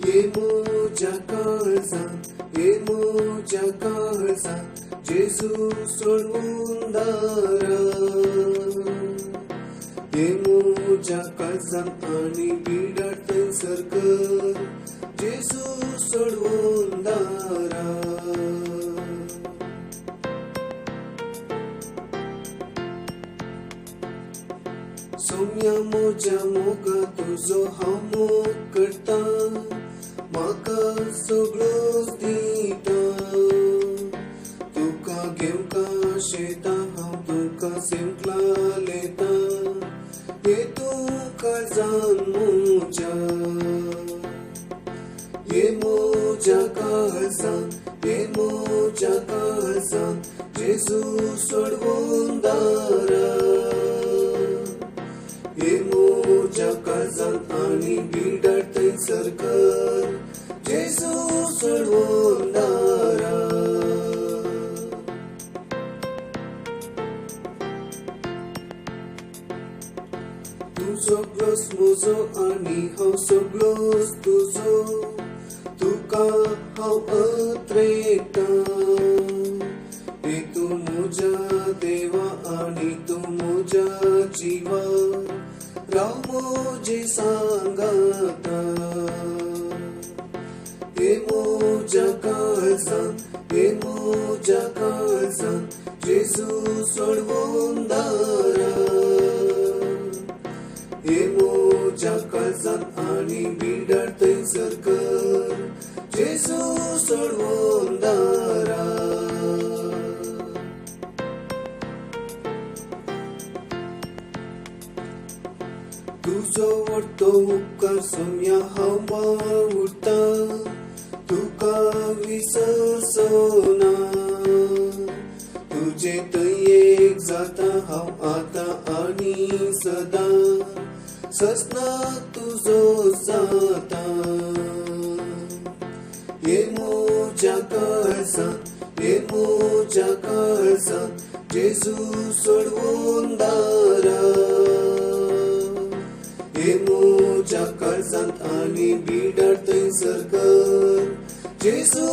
हे मोजा काळजा जेजू सोडवून दारा हे मोजा काळजान आणि पिडार थंयसर कर जेजू सोडवून दारा सोम्या मोजा मोगा तुजो हांव मोग करता म्हाका सगळोच दिता तुका घेवंका शेता हांव तुका सेंकला लेता हे तूं काळजान मोजा हे मोजा काळजान जेजू सोडवून दारा हे मोजा काळजान आणि पिडार थंयसर कर जेजू सोडवून दारा तूं सगळोच म्हजो आणि हांव सगळोच तुजो तुका हांव अत्रेता हे तूं म्हज्या देवा आणि तूं म्हज्या जिवा राव मोजे सांगाता हे मोजा काळजान जेजू सोडवून दारा हे मोजा काळजान आणि पिडार थंयसर कर जेजू सोडवून दारा तुजो व्हडलो उपकार सोम्या हांव मागुरता तुका विसरचोना तुजे थंय एक जाता हांव आतां आनी सदां सजना तुजो जाता हे मोजा काळजान जेजू सोडवून दारा हे मोजा काळजान आणि पिडार थंयसर कर जेजू